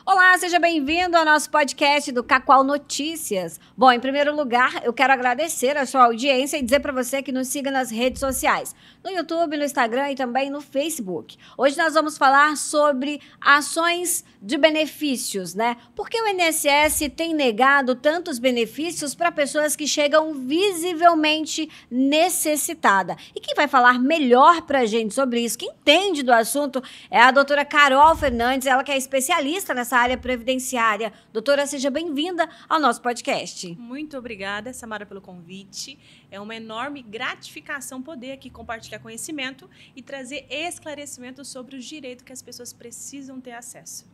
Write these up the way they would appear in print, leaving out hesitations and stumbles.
Olá, seja bem-vindo ao nosso podcast do Cacoal Notícias. Bom, em primeiro lugar, eu quero agradecer a sua audiência e dizer para você que nos siga nas redes sociais, no YouTube, no Instagram e também no Facebook. Hoje nós vamos falar sobre ações de benefícios, né? Por que o INSS tem negado tantos benefícios para pessoas que chegam visivelmente necessitadas? E quem vai falar melhor para a gente sobre isso, quem entende do assunto, é a doutora Carol Fernandes, ela que é especialista nessa área previdenciária. Doutora, seja bem-vinda ao nosso podcast. Muito obrigada, Samara, pelo convite. É uma enorme gratificação poder aqui compartilhar conhecimento e trazer esclarecimento sobre os direitos que as pessoas precisam ter acesso.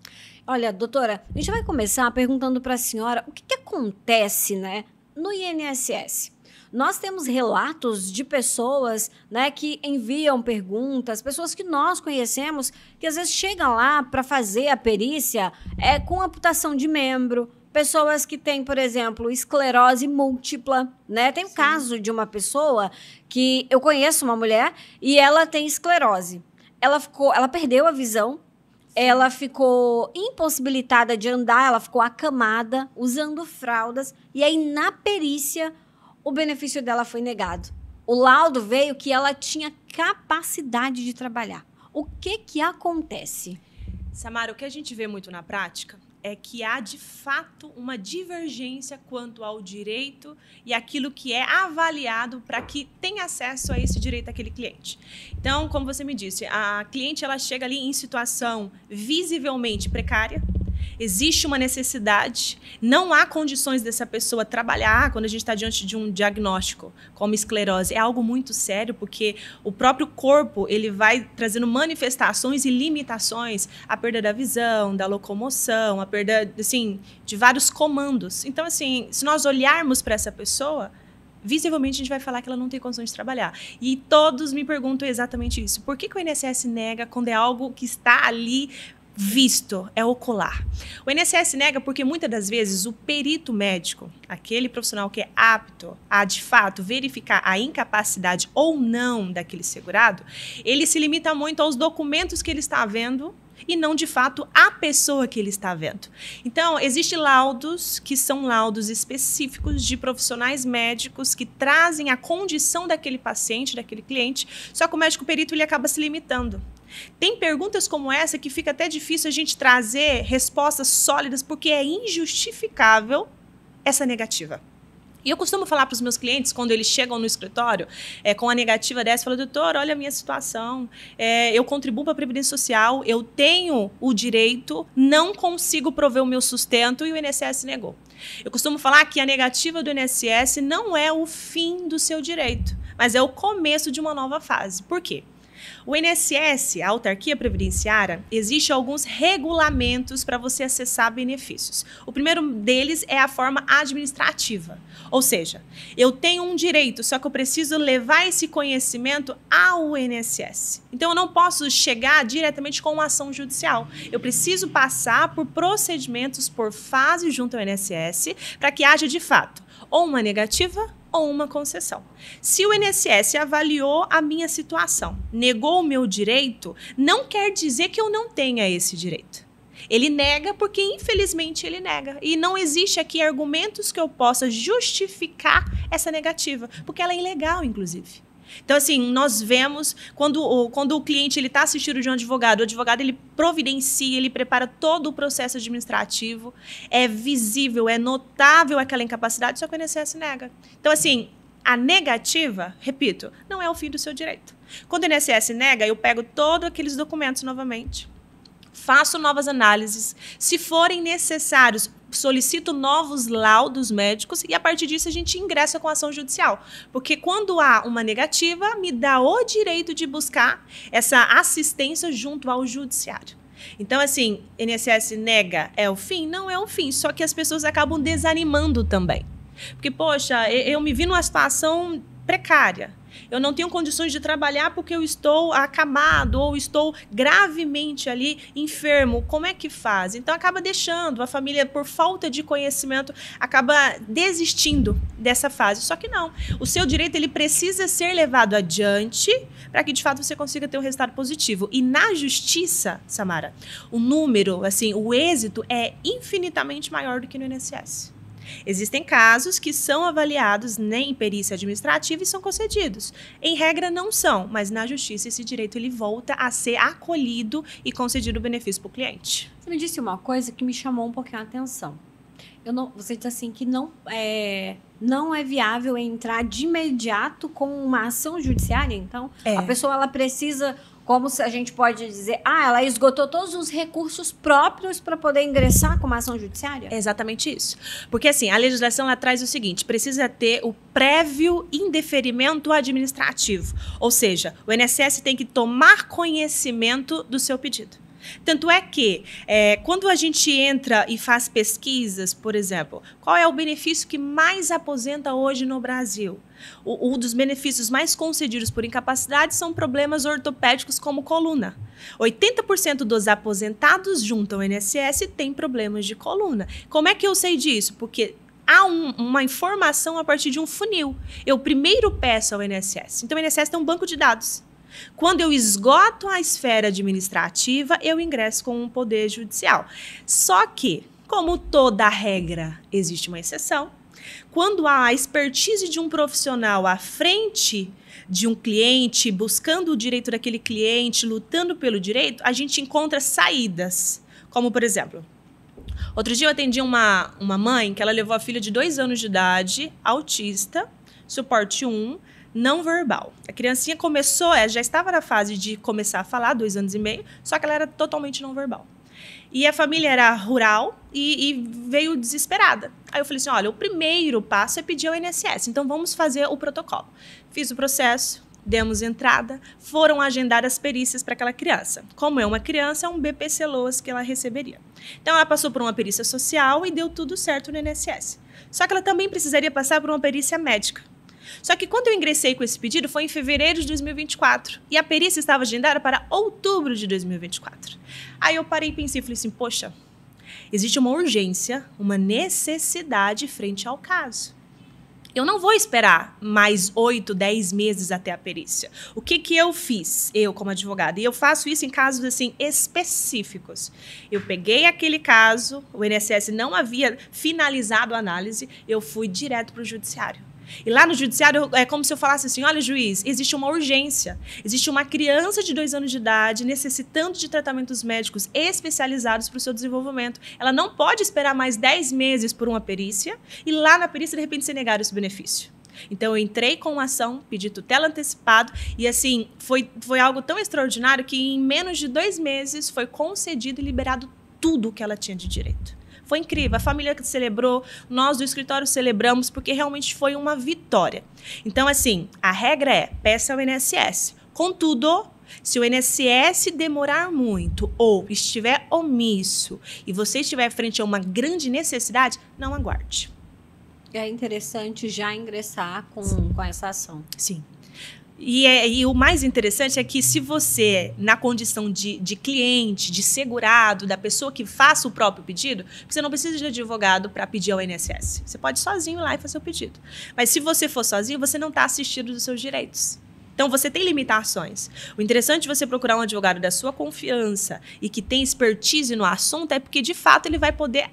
Olha, doutora, a gente vai começar perguntando para a senhora o que acontece, né, no INSS. Nós temos relatos de pessoas, né, que enviam perguntas, pessoas que nós conhecemos, que às vezes chegam lá para fazer a perícia com amputação de membro, pessoas que têm, por exemplo, esclerose múltipla, né? Tem um caso de uma pessoa que eu conheço, uma mulher, e ela tem esclerose. Ela perdeu a visão, ela ficou impossibilitada de andar, ela ficou acamada, usando fraldas, e aí na perícia o benefício dela foi negado. O laudo veio que ela tinha capacidade de trabalhar. O que acontece? Samara, o que a gente vê muito na prática é que há, de fato, uma divergência quanto ao direito e aquilo que é avaliado para que tenha acesso a esse direito daquele cliente. Então, como você me disse, a cliente ela chega ali em situação visivelmente precária, existe uma necessidade, não há condições dessa pessoa trabalhar quando a gente está diante de um diagnóstico como esclerose. É algo muito sério, porque o próprio corpo ele vai trazendo manifestações e limitações, a perda da visão, da locomoção, a perda assim, de vários comandos. Então, assim, se nós olharmos para essa pessoa, visivelmente a gente vai falar que ela não tem condições de trabalhar. E todos me perguntam exatamente isso. Por que o INSS nega quando é algo que está ali visto, é ocular? O INSS nega porque muitas das vezes o perito médico, aquele profissional que é apto a, de fato, verificar a incapacidade ou não daquele segurado, ele se limita muito aos documentos que ele está vendo e não, de fato, a pessoa que ele está vendo. Então, existem laudos que são laudos específicos de profissionais médicos que trazem a condição daquele paciente, daquele cliente, só que o médico perito ele acaba se limitando. Tem perguntas como essa que fica até difícil a gente trazer respostas sólidas porque é injustificável essa negativa. E eu costumo falar para os meus clientes, quando eles chegam no escritório, com a negativa dessa, eu falo, doutor, olha a minha situação, eu contribuo para a Previdência Social, eu tenho o direito, não consigo prover o meu sustento e o INSS negou. Eu costumo falar que a negativa do INSS não é o fim do seu direito, mas é o começo de uma nova fase. Por quê? O INSS, a autarquia previdenciária, existe alguns regulamentos para você acessar benefícios. O primeiro deles é a forma administrativa, ou seja, eu tenho um direito, só que eu preciso levar esse conhecimento ao INSS. Então, eu não posso chegar diretamente com uma ação judicial. Eu preciso passar por procedimentos, por fase junto ao INSS, para que haja, de fato, ou uma negativa ou uma concessão. Se o INSS avaliou a minha situação, negou o meu direito, não quer dizer que eu não tenha esse direito. Ele nega porque, infelizmente, ele nega. E não existe aqui argumentos que eu possa justificar essa negativa, porque ela é ilegal, inclusive. Então, assim, nós vemos quando o cliente está assistindo de um advogado, o advogado ele providencia, ele prepara todo o processo administrativo, é visível, é notável aquela incapacidade, só que o INSS nega. Então, assim, a negativa, repito, não é o fim do seu direito. Quando o INSS nega, eu pego todos aqueles documentos novamente, faço novas análises, se forem necessários, solicito novos laudos médicos e, a partir disso, a gente ingressa com ação judicial. Porque quando há uma negativa, me dá o direito de buscar essa assistência junto ao judiciário. Então, assim, INSS nega é o fim? Não é o fim, só que as pessoas acabam desanimando também. Porque, poxa, eu me vi numa situação precária. Eu não tenho condições de trabalhar porque eu estou acamado ou estou gravemente ali enfermo. Como é que faz? Então, acaba deixando a família, por falta de conhecimento, acaba desistindo dessa fase. Só que não. O seu direito ele precisa ser levado adiante para que, de fato, você consiga ter um resultado positivo. E na justiça, Samara, o número, assim, o êxito é infinitamente maior do que no INSS. Existem casos que são avaliados em perícia administrativa e são concedidos. Em regra, não são, mas na justiça esse direito ele volta a ser acolhido e concedido o benefício para o cliente. Você me disse uma coisa que me chamou um pouquinho a atenção. Você disse assim que não é viável entrar de imediato com uma ação judiciária, então? A pessoa ela precisa... Como se a gente pode dizer, ela esgotou todos os recursos próprios para poder ingressar com uma ação judiciária? É exatamente isso. Porque, assim, a legislação ela traz o seguinte, precisa ter o prévio indeferimento administrativo. Ou seja, o INSS tem que tomar conhecimento do seu pedido. Tanto é que, quando a gente entra e faz pesquisas, por exemplo, qual é o benefício que mais aposenta hoje no Brasil? Um dos benefícios mais concedidos por incapacidade são problemas ortopédicos como coluna. 80% dos aposentados junto ao INSS têm problemas de coluna. Como é que eu sei disso? Porque há uma informação a partir de um funil. Eu primeiro peço ao INSS. Então, o INSS tem um banco de dados. Quando eu esgoto a esfera administrativa, eu ingresso com um poder judicial. Só que, como toda regra, existe uma exceção. Quando há a expertise de um profissional à frente de um cliente, buscando o direito daquele cliente, lutando pelo direito, a gente encontra saídas. Como, por exemplo, outro dia eu atendi uma mãe que ela levou a filha de 2 anos de idade, autista, suporte 1, não verbal. A criancinha já estava na fase de começar a falar, 2 anos e meio, só que ela era totalmente não verbal. E a família era rural e veio desesperada. Aí eu falei assim, olha, o primeiro passo é pedir ao INSS, então vamos fazer o protocolo. Fiz o processo, demos entrada, foram agendar as perícias para aquela criança. Como é uma criança, é um BPC-LOAS que ela receberia. Então ela passou por uma perícia social e deu tudo certo no INSS. Só que ela também precisaria passar por uma perícia médica. Só que quando eu ingressei com esse pedido foi em fevereiro de 2024 e a perícia estava agendada para outubro de 2024. Aí eu parei e pensei, falei assim, poxa, existe uma urgência, uma necessidade frente ao caso. Eu não vou esperar mais 8, 10 meses até a perícia. O que eu fiz, eu como advogada? E eu faço isso em casos assim específicos. Eu peguei aquele caso, o INSS não havia finalizado a análise, eu fui direto para o judiciário. E lá no judiciário é como se eu falasse assim, olha juiz, existe uma urgência, existe uma criança de 2 anos de idade necessitando de tratamentos médicos especializados para o seu desenvolvimento. Ela não pode esperar mais 10 meses por uma perícia e lá na perícia de repente ser negado esse benefício. Então eu entrei com uma ação, pedi tutela antecipado e assim, foi algo tão extraordinário que em menos de 2 meses foi concedido e liberado tudo o que ela tinha de direito. Foi incrível, a família que celebrou, nós do escritório celebramos, porque realmente foi uma vitória. Então, assim, a regra é, peça ao INSS. Contudo, se o INSS demorar muito ou estiver omisso e você estiver frente a uma grande necessidade, não aguarde. É interessante já ingressar com essa ação. Sim. E o mais interessante é que se você, na condição de cliente, de segurado, da pessoa que faça o próprio pedido, você não precisa de advogado para pedir ao INSS. Você pode sozinho ir lá e fazer o pedido. Mas se você for sozinho, você não está assistido dos seus direitos. Então, você tem limitações. O interessante de você procurar um advogado da sua confiança e que tem expertise no assunto é porque, de fato, ele vai poder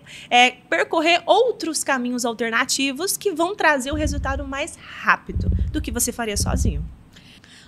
percorrer outros caminhos alternativos que vão trazer o resultado mais rápido do que você faria sozinho.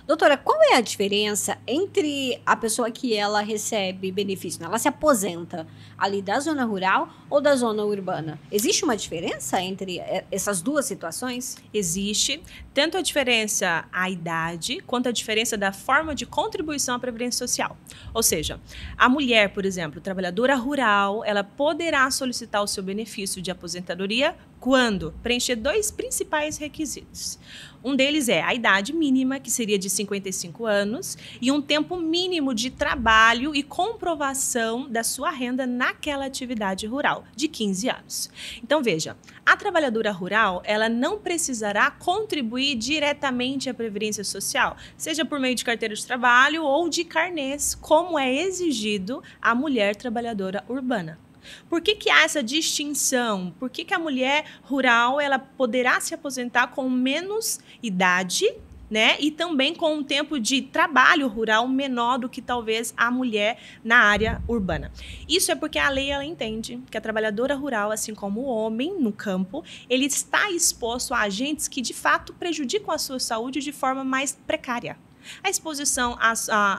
Doutora, qual é a diferença entre a pessoa que ela recebe benefício, né? Ela se aposenta ali da zona rural ou da zona urbana? Existe uma diferença entre essas duas situações? Existe. Tanto a diferença a idade, quanto a diferença da forma de contribuição à Previdência Social. Ou seja, a mulher, por exemplo, trabalhadora rural, ela poderá solicitar o seu benefício de aposentadoria quando preencher 2 principais requisitos. Um deles é a idade mínima, que seria de 55 anos, e um tempo mínimo de trabalho e comprovação da sua renda naquela atividade rural, de 15 anos. Então, veja, a trabalhadora rural, ela não precisará contribuir diretamente à Previdência Social, seja por meio de carteira de trabalho ou de carnês, como é exigido à mulher trabalhadora urbana. Por que há essa distinção? Por que a mulher rural ela poderá se aposentar com menos idade, né? E também com um tempo de trabalho rural menor do que talvez a mulher na área urbana? Isso é porque a lei ela entende que a trabalhadora rural, assim como o homem no campo, ele está exposto a agentes que de fato prejudicam a sua saúde de forma mais precária. A exposição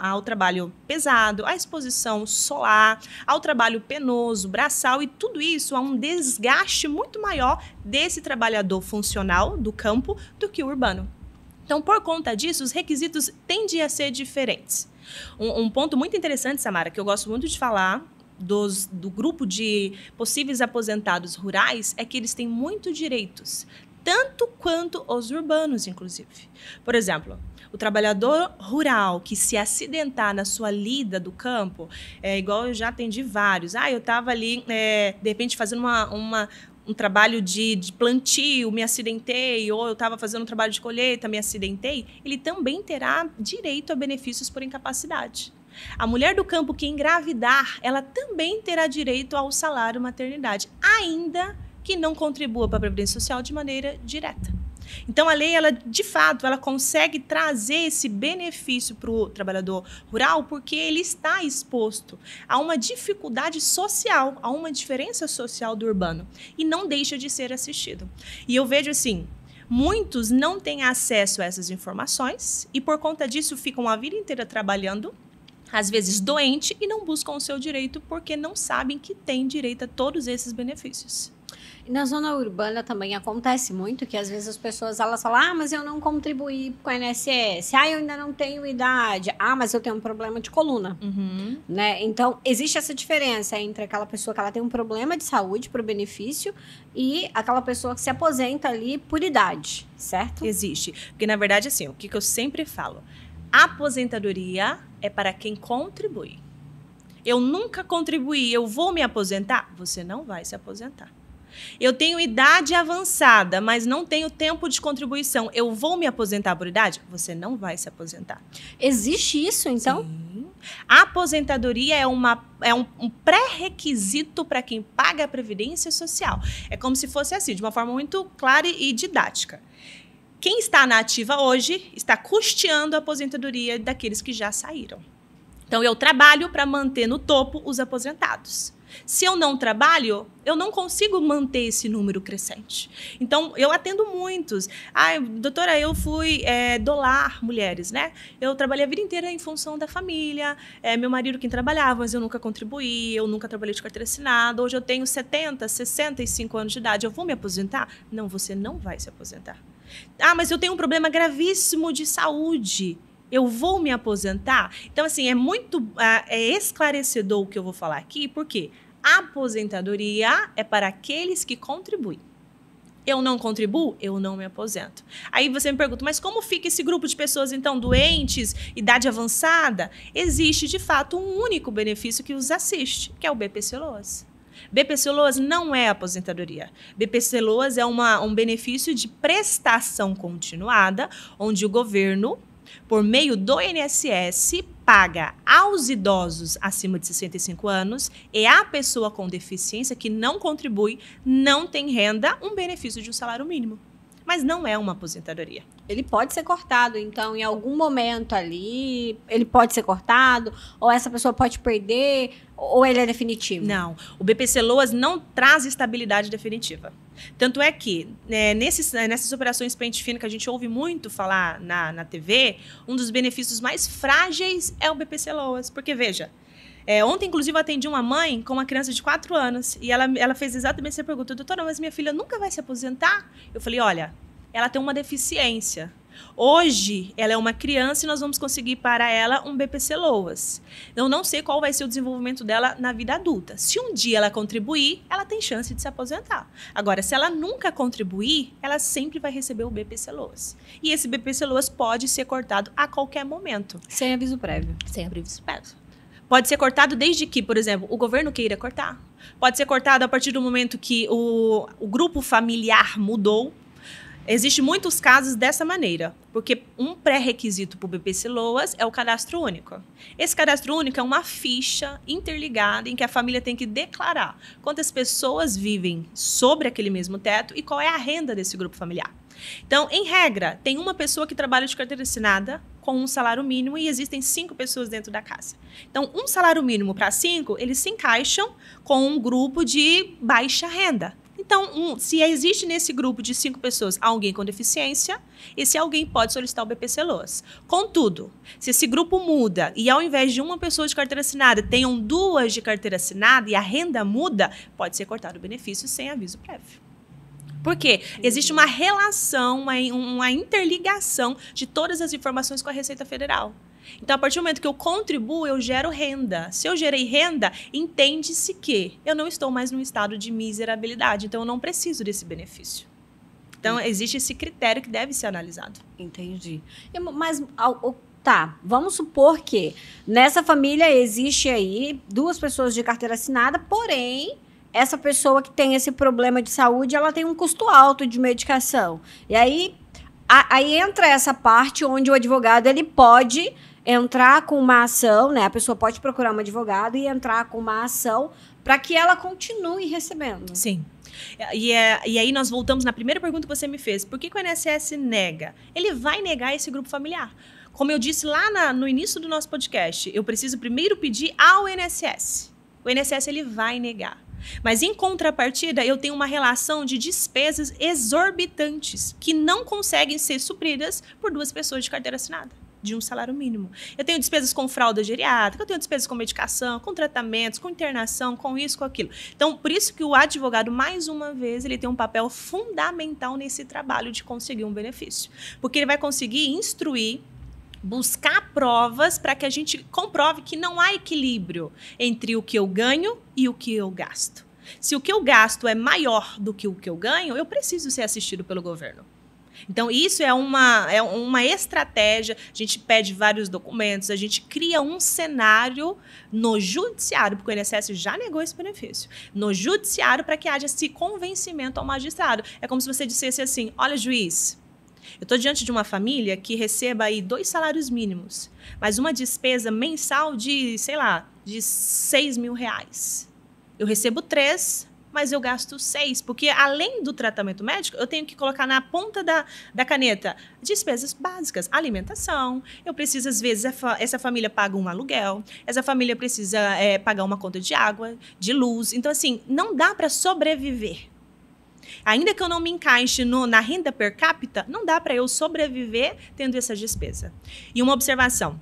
ao trabalho pesado, a exposição solar, ao trabalho penoso, braçal, e tudo isso há um desgaste muito maior desse trabalhador funcional do campo do que o urbano. Então, por conta disso, os requisitos tendem a ser diferentes. Um ponto muito interessante, Samara, que eu gosto muito de falar do grupo de possíveis aposentados rurais, é que eles têm muitos direitos, tanto quanto os urbanos, inclusive. Por exemplo, o trabalhador rural que se acidentar na sua lida do campo, igual eu já atendi vários. Eu estava ali, de repente, fazendo um trabalho de plantio, me acidentei, ou eu estava fazendo um trabalho de colheita, me acidentei. Ele também terá direito a benefícios por incapacidade. A mulher do campo que engravidar, ela também terá direito ao salário maternidade, ainda que não contribua para a Previdência Social de maneira direta. Então, a lei, ela, de fato, ela consegue trazer esse benefício para o trabalhador rural porque ele está exposto a uma dificuldade social, a uma diferença social do urbano, e não deixa de ser assistido. E eu vejo assim, muitos não têm acesso a essas informações e, por conta disso, ficam a vida inteira trabalhando, às vezes doente, e não buscam o seu direito porque não sabem que têm direito a todos esses benefícios. E na zona urbana também acontece muito que às vezes as pessoas elas falam, mas eu não contribuí com a INSS, eu ainda não tenho idade, mas eu tenho um problema de coluna, né? Então, existe essa diferença entre aquela pessoa que ela tem um problema de saúde para o benefício e aquela pessoa que se aposenta ali por idade, certo? Existe, porque na verdade, assim, o que eu sempre falo, a aposentadoria é para quem contribui. Eu nunca contribuí, eu vou me aposentar? Você não vai se aposentar. Eu tenho idade avançada, mas não tenho tempo de contribuição. Eu vou me aposentar por idade? Você não vai se aposentar. Existe isso, então? Sim. A aposentadoria é um pré-requisito para quem paga a Previdência Social. É como se fosse assim, de uma forma muito clara e didática. Quem está na ativa hoje está custeando a aposentadoria daqueles que já saíram. Então, eu trabalho para manter no topo os aposentados. Se eu não trabalho, eu não consigo manter esse número crescente. Então, eu atendo muitos. Doutora, eu fui dolar mulheres, né? Eu trabalhei a vida inteira em função da família, meu marido quem trabalhava, mas eu nunca contribuí, eu nunca trabalhei de carteira assinada. Hoje eu tenho 70, 65 anos de idade, eu vou me aposentar? Não, você não vai se aposentar. Mas eu tenho um problema gravíssimo de saúde. Eu vou me aposentar? Então, assim, é muito esclarecedor o que eu vou falar aqui, porque a aposentadoria é para aqueles que contribuem. Eu não contribuo, eu não me aposento. Aí você me pergunta, mas como fica esse grupo de pessoas, então, doentes, idade avançada? Existe, de fato, um único benefício que os assiste, que é o BPC-Loas. BPC-Loas não é aposentadoria. BPC-Loas é um benefício de prestação continuada, onde o governo, por meio do INSS, paga aos idosos acima de 65 anos e a pessoa com deficiência que não contribui, não tem renda, um benefício de um salário mínimo. Mas não é uma aposentadoria. Ele pode ser cortado, então, em algum momento ali, ele pode ser cortado, ou essa pessoa pode perder, ou ele é definitivo? Não, o BPC-Loas não traz estabilidade definitiva. Tanto é que, nessas operações pente fino que a gente ouve muito falar na TV, um dos benefícios mais frágeis é o BPC-Loas. Porque, veja, ontem, inclusive, eu atendi uma mãe com uma criança de 4 anos e ela fez exatamente essa pergunta. Doutora, mas minha filha nunca vai se aposentar? Eu falei, olha, ela tem uma deficiência. Hoje, ela é uma criança e nós vamos conseguir para ela um BPC Loas. Eu não sei qual vai ser o desenvolvimento dela na vida adulta. Se um dia ela contribuir, ela tem chance de se aposentar. Agora, se ela nunca contribuir, ela sempre vai receber o BPC Loas. E esse BPC Loas pode ser cortado a qualquer momento. Sem aviso prévio. Sem aviso prévio. Pode ser cortado desde que, por exemplo, o governo queira cortar. Pode ser cortado a partir do momento que o grupo familiar mudou. Existem muitos casos dessa maneira, porque um pré-requisito para o BPC Loas é o cadastro único. Esse cadastro único é uma ficha interligada em que a família tem que declarar quantas pessoas vivem sobre aquele mesmo teto e qual é a renda desse grupo familiar. Então, em regra, tem uma pessoa que trabalha de carteira assinada com um salário mínimo e existem 5 pessoas dentro da casa. Então, um salário mínimo para 5, eles se encaixam com um grupo de baixa renda. Então, se existe nesse grupo de 5 pessoas alguém com deficiência, esse alguém pode solicitar o BPC Loas. Contudo, se esse grupo muda e ao invés de uma pessoa de carteira assinada, tenham 2 de carteira assinada e a renda muda, pode ser cortado o benefício sem aviso prévio. Por quê? Existe uma relação, uma interligação de todas as informações com a Receita Federal. Então, a partir do momento que eu contribuo, eu gero renda. Se eu gerei renda, entende-se que eu não estou mais num estado de miserabilidade. Então, eu não preciso desse benefício. Então, existe esse critério que deve ser analisado. Entendi. Mas, tá, vamos supor que nessa família existe aí 2 pessoas de carteira assinada, porém, essa pessoa que tem esse problema de saúde, ela tem um custo alto de medicação. E aí entra essa parte onde o advogado ele pode entrar com uma ação, né? A pessoa pode procurar um advogado e entrar com uma ação para que ela continue recebendo. Sim. E aí nós voltamos na primeira pergunta que você me fez. Por que o INSS nega? Ele vai negar esse grupo familiar. Como eu disse lá no início do nosso podcast, eu preciso primeiro pedir ao INSS. O INSS ele vai negar. Mas, em contrapartida, eu tenho uma relação de despesas exorbitantes que não conseguem ser supridas por 2 pessoas de carteira assinada, de um salário mínimo. Eu tenho despesas com fralda geriátrica, eu tenho despesas com medicação, com tratamentos, com internação, com isso, com aquilo. Então, por isso que o advogado, mais uma vez, ele tem um papel fundamental nesse trabalho de conseguir um benefício. Porque ele vai conseguir instruir, buscar provas para que a gente comprove que não há equilíbrio entre o que eu ganho e o que eu gasto. Se o que eu gasto é maior do que o que eu ganho, eu preciso ser assistido pelo governo. Então, isso é uma estratégia. A gente pede vários documentos, a gente cria um cenário no judiciário, porque o INSS já negou esse benefício, no judiciário para que haja esse convencimento ao magistrado. É como se você dissesse assim, olha, juiz, eu estou diante de uma família que receba aí 2 salários mínimos, mas uma despesa mensal de, sei lá, de R$6.000. Eu recebo 3, mas eu gasto 6, porque além do tratamento médico, eu tenho que colocar na ponta da caneta despesas básicas, alimentação. Eu preciso, às vezes, essa família paga um aluguel, essa família precisa pagar uma conta de água, de luz. Então, assim, não dá para sobreviver. Ainda que eu não me encaixe na renda per capita, não dá para eu sobreviver tendo essa despesa. E uma observação,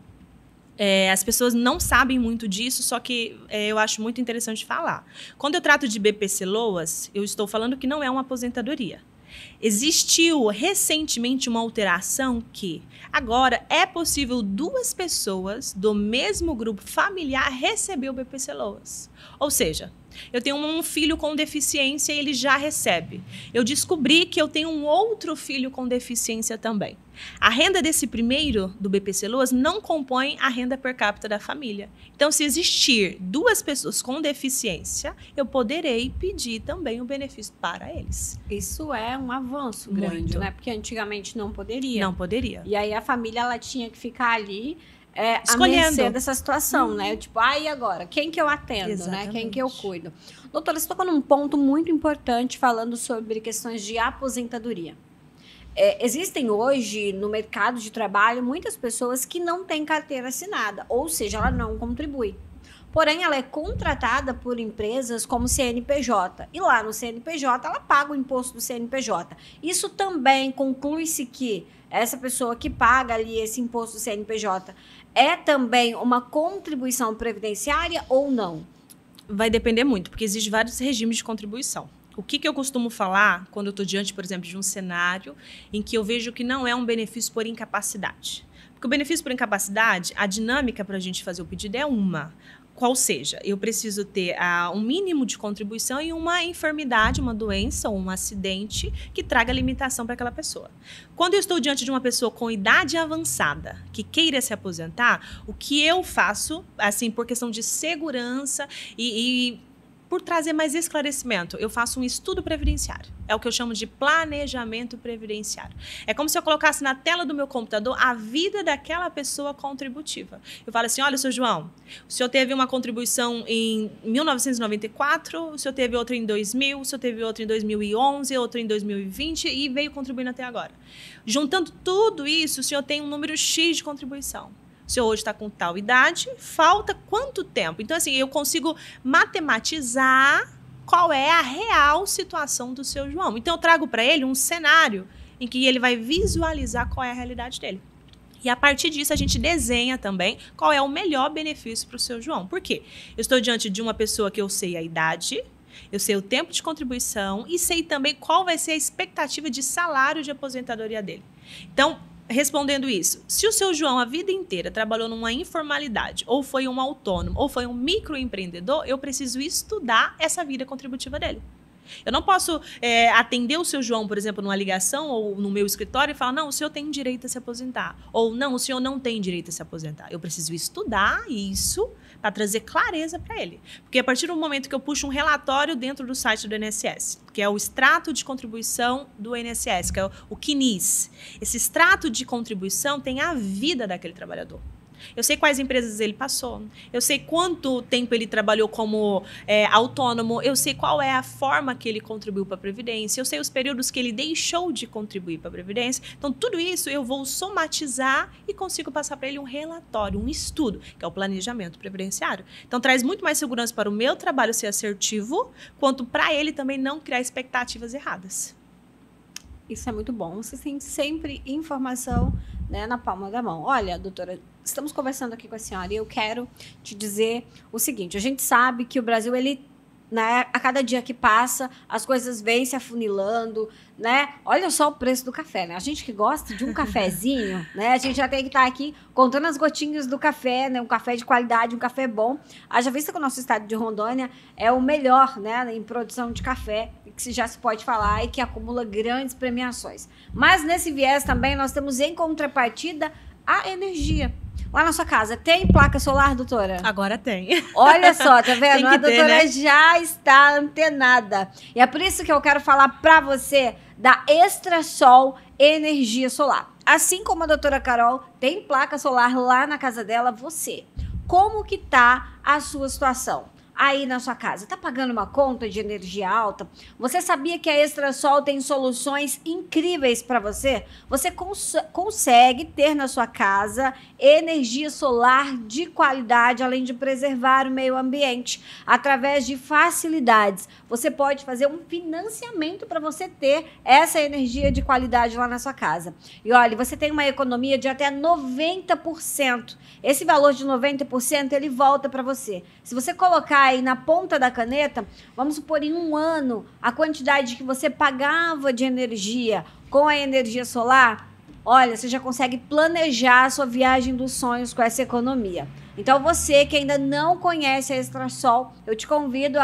as pessoas não sabem muito disso, só que eu acho muito interessante falar. Quando eu trato de BPC Loas, eu estou falando que não é uma aposentadoria. Existiu recentemente uma alteração que agora é possível 2 pessoas do mesmo grupo familiar receber o BPC Loas. Ou seja, eu tenho um filho com deficiência e ele já recebe. Eu descobri que eu tenho um outro filho com deficiência também. A renda desse primeiro, do BPC Loas, não compõe a renda per capita da família. Então, se existir 2 pessoas com deficiência, eu poderei pedir também o benefício para eles. Isso é um avanço grande, Muito. né? Porque antigamente não poderia. Não poderia. E aí a família ela tinha que ficar ali à Escolhendo. mercê dessa situação, né? Tipo, e agora? Quem que eu atendo, Exatamente. né? Quem que eu cuido? Doutora, você tocou num ponto muito importante falando sobre questões de aposentadoria. Existem hoje no mercado de trabalho muitas pessoas que não têm carteira assinada, ou seja, ela não contribui. Porém, ela é contratada por empresas como CNPJ. E lá no CNPJ, ela paga o imposto do CNPJ. Isso também conclui-se que essa pessoa que paga ali esse imposto do CNPJ é também uma contribuição previdenciária ou não? Vai depender muito, porque existem vários regimes de contribuição. O que eu costumo falar quando eu estou diante, por exemplo, de um cenário em que eu vejo que não é um benefício por incapacidade? Porque o benefício por incapacidade, a dinâmica para a gente fazer o pedido é uma. Qual seja, eu preciso ter um mínimo de contribuição e uma enfermidade, uma doença ou um acidente que traga limitação para aquela pessoa. Quando eu estou diante de uma pessoa com idade avançada, que queira se aposentar, o que eu faço, assim, por questão de segurança e por trazer mais esclarecimento, eu faço um estudo previdenciário. É o que eu chamo de planejamento previdenciário. É como se eu colocasse na tela do meu computador a vida daquela pessoa contributiva. Eu falo assim, olha, seu João, o senhor teve uma contribuição em 1994, o senhor teve outra em 2000, o senhor teve outra em 2011, outra em 2020 e veio contribuindo até agora. Juntando tudo isso, o senhor tem um número X de contribuição. O senhor hoje está com tal idade, falta quanto tempo? Então, assim, eu consigo matematizar qual é a real situação do seu João. Então, eu trago para ele um cenário em que ele vai visualizar qual é a realidade dele. E, a partir disso, a gente desenha também qual é o melhor benefício para o seu João. Por quê? Eu estou diante de uma pessoa que eu sei a idade, eu sei o tempo de contribuição e sei também qual vai ser a expectativa de salário de aposentadoria dele. Então, respondendo isso, se o seu João a vida inteira trabalhou numa informalidade, ou foi um autônomo, ou foi um microempreendedor, eu preciso estudar essa vida contributiva dele. Eu não posso atender o seu João, por exemplo, numa ligação ou no meu escritório e falar, não, o senhor tem direito a se aposentar. Ou, não, o senhor não tem direito a se aposentar. Eu preciso estudar isso para trazer clareza para ele. Porque a partir do momento que eu puxo um relatório dentro do site do INSS, que é o extrato de contribuição do INSS, que é o CNIS, esse extrato de contribuição tem a vida daquele trabalhador. Eu sei quais empresas ele passou, eu sei quanto tempo ele trabalhou como autônomo, eu sei qual é a forma que ele contribuiu para a Previdência, eu sei os períodos que ele deixou de contribuir para a Previdência. Então, tudo isso eu vou somatizar e consigo passar para ele um relatório, um estudo, que é o planejamento previdenciário. Então, traz muito mais segurança para o meu trabalho ser assertivo, quanto para ele também não criar expectativas erradas. Isso é muito bom. Você tem sempre informação, né, na palma da mão. Olha, doutora, estamos conversando aqui com a senhora e eu quero te dizer o seguinte. A gente sabe que o Brasil, ele, né, a cada dia que passa, as coisas vêm se afunilando, né? Olha só o preço do café, né? A gente que gosta de um cafezinho, né? A gente já tem que estar aqui contando as gotinhas do café, né? Um café de qualidade, um café bom. Haja vista que o nosso estado de Rondônia é o melhor, né, em produção de café, que já se pode falar e que acumula grandes premiações. Mas nesse viés também nós temos em contrapartida a energia. Lá na sua casa, tem placa solar, doutora? Agora tem. Olha só, tá vendo? A doutora, né, já está antenada. E é por isso que eu quero falar pra você da Extrasol Energia Solar. Assim como a doutora Carol tem placa solar lá na casa dela, você, como que tá a sua situação? Aí na sua casa, tá pagando uma conta de energia alta? Você sabia que a Extrasol tem soluções incríveis para você? Você consegue ter na sua casa energia solar de qualidade, além de preservar o meio ambiente, através de facilidades. Você pode fazer um financiamento para você ter essa energia de qualidade lá na sua casa. E olha, você tem uma economia de até 90%. Esse valor de 90%, ele volta para você. Se você colocar aí na ponta da caneta, vamos supor, em um ano, a quantidade que você pagava de energia com a energia solar, olha, você já consegue planejar a sua viagem dos sonhos com essa economia. Então, você que ainda não conhece a Extrasol, eu te convido,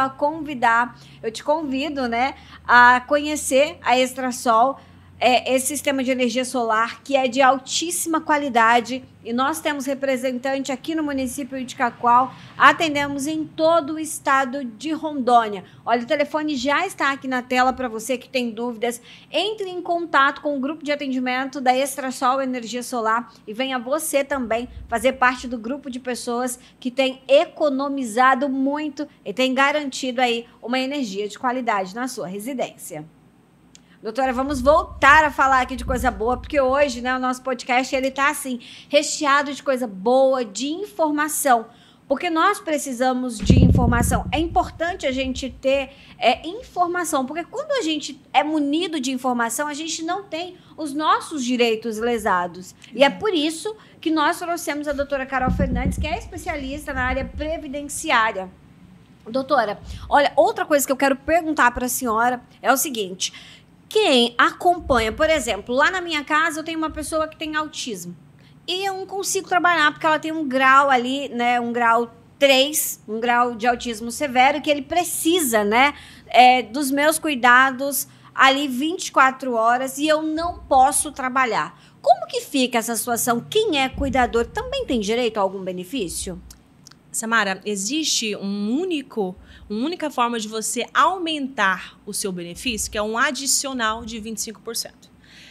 né, a conhecer a Extrasol, esse sistema de energia solar que é de altíssima qualidade, e nós temos representante aqui no município de Cacoal, atendemos em todo o estado de Rondônia. Olha, o telefone já está aqui na tela para você que tem dúvidas. Entre em contato com o grupo de atendimento da Extrasol Energia Solar e venha você também fazer parte do grupo de pessoas que tem economizado muito e tem garantido aí uma energia de qualidade na sua residência. Doutora, vamos voltar a falar aqui de coisa boa, porque hoje, né, o nosso podcast, ele tá assim, recheado de coisa boa, de informação, porque nós precisamos de informação. É importante a gente ter informação, porque quando a gente é munido de informação, a gente não tem os nossos direitos lesados. E é por isso que nós trouxemos a doutora Carol Fernandes, que é especialista na área previdenciária. Doutora, olha, outra coisa que eu quero perguntar para a senhora é o seguinte: quem acompanha, por exemplo, lá na minha casa eu tenho uma pessoa que tem autismo e eu não consigo trabalhar porque ela tem um grau ali, né, um grau 3, um grau de autismo severo, que ele precisa, né, dos meus cuidados ali 24 horas e eu não posso trabalhar. Como que fica essa situação? Quem é cuidador também tem direito a algum benefício? Samara, existe uma única forma de você aumentar o seu benefício, que é um adicional de 25%.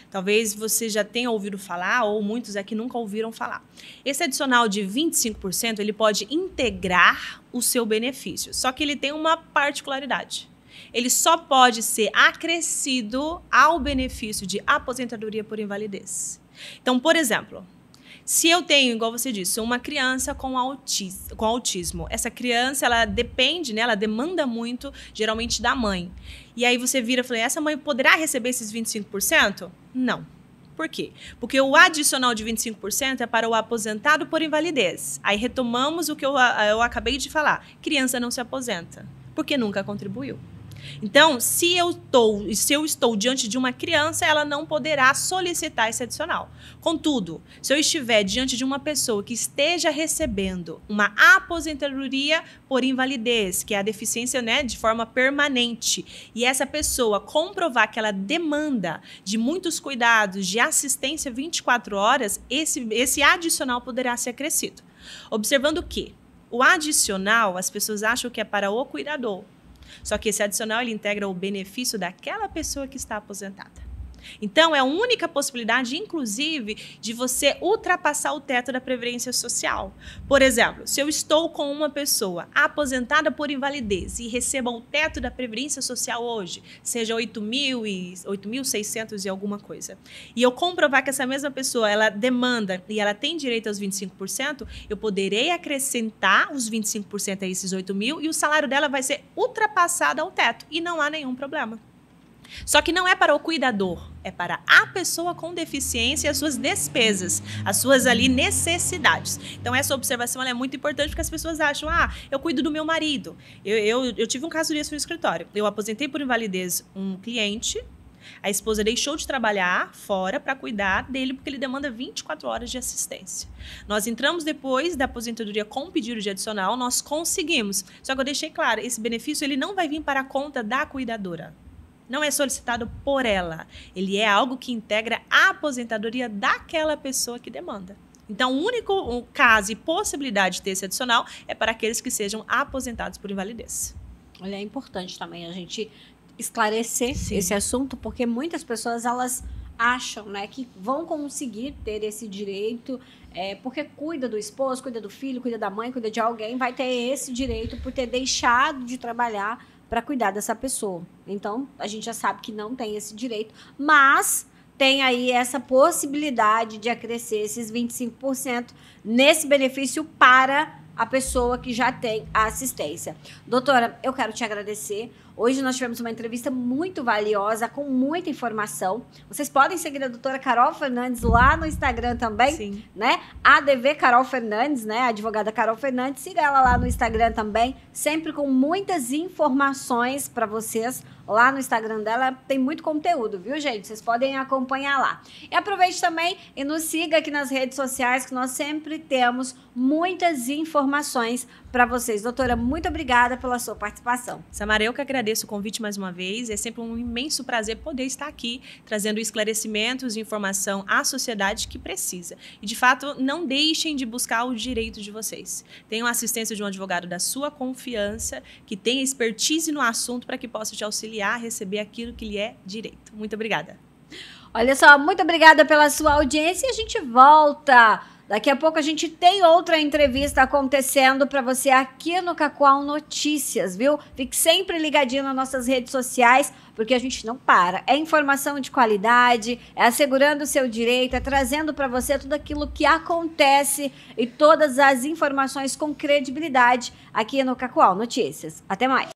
Talvez você já tenha ouvido falar, ou muitos aqui nunca ouviram falar. Esse adicional de 25%, ele pode integrar o seu benefício, só que ele tem uma particularidade. Ele só pode ser acrescido ao benefício de aposentadoria por invalidez. Então, por exemplo, se eu tenho, igual você disse, uma criança com autismo, essa criança, ela depende, né, ela demanda muito, geralmente, da mãe. E aí você vira e fala, essa mãe poderá receber esses 25%? Não. Por quê? Porque o adicional de 25% é para o aposentado por invalidez. Aí retomamos o que eu acabei de falar. Criança não se aposenta, porque nunca contribuiu. Então, se eu estou diante de uma criança, ela não poderá solicitar esse adicional. Contudo, se eu estiver diante de uma pessoa que esteja recebendo uma aposentadoria por invalidez, que é a deficiência, né, de forma permanente, e essa pessoa comprovar que ela demanda de muitos cuidados, de assistência 24 horas, esse adicional poderá ser acrescido. Observando que o adicional, as pessoas acham que é para o cuidador. Só que esse adicional, ele integra o benefício daquela pessoa que está aposentada. Então, é a única possibilidade, inclusive, de você ultrapassar o teto da Previdência Social. Por exemplo, se eu estou com uma pessoa aposentada por invalidez e receba o teto da Previdência Social hoje, seja 8.600 e alguma coisa, e eu comprovar que essa mesma pessoa, ela demanda e ela tem direito aos 25%, eu poderei acrescentar os 25% a esses 8.000 e o salário dela vai ser ultrapassado ao teto e não há nenhum problema. Só que não é para o cuidador, é para a pessoa com deficiência e as suas despesas, as suas ali necessidades. Então essa observação ela é muito importante porque as pessoas acham, eu cuido do meu marido. Eu tive um caso desse no escritório. Eu aposentei por invalidez um cliente, a esposa deixou de trabalhar fora para cuidar dele porque ele demanda 24 horas de assistência. Nós entramos depois da aposentadoria com pedido de adicional, nós conseguimos. Só que eu deixei claro, esse benefício ele não vai vir para a conta da cuidadora. Não é solicitado por ela. Ele é algo que integra a aposentadoria daquela pessoa que demanda. Então, o único caso e possibilidade de ter esse adicional é para aqueles que sejam aposentados por invalidez. Olha, é importante também a gente esclarecer esse assunto, porque muitas pessoas, elas acham, né, que vão conseguir ter esse direito, porque cuida do esposo, cuida do filho, cuida da mãe, cuida de alguém, vai ter esse direito por ter deixado de trabalhar para cuidar dessa pessoa. Então, a gente já sabe que não tem esse direito, mas tem aí essa possibilidade de acrescer esses 25% nesse benefício para a pessoa que já tem a assistência. Doutora, eu quero te agradecer. Hoje nós tivemos uma entrevista muito valiosa, com muita informação. Vocês podem seguir a doutora Carol Fernandes lá no Instagram também, Sim. né? ADV Carol Fernandes, né? A advogada Carol Fernandes. Siga ela lá no Instagram também, sempre com muitas informações para vocês. Lá no Instagram dela tem muito conteúdo, viu, gente? Vocês podem acompanhar lá. E aproveite também e nos siga aqui nas redes sociais, que nós sempre temos muitas informações para vocês. Doutora, muito obrigada pela sua participação. Samara, eu que agradeço o convite mais uma vez. É sempre um imenso prazer poder estar aqui, trazendo esclarecimentos e informação à sociedade que precisa. E, de fato, não deixem de buscar o direito de vocês. Tenham a assistência de um advogado da sua confiança, que tenha expertise no assunto para que possa te auxiliar a receber aquilo que lhe é direito. Muito obrigada. Olha só, muito obrigada pela sua audiência e a gente volta. Daqui a pouco a gente tem outra entrevista acontecendo para você aqui no Kakual Notícias, viu? Fique sempre ligadinho nas nossas redes sociais, porque a gente não para. É informação de qualidade, é assegurando o seu direito, é trazendo para você tudo aquilo que acontece e todas as informações com credibilidade aqui no Kakual Notícias. Até mais!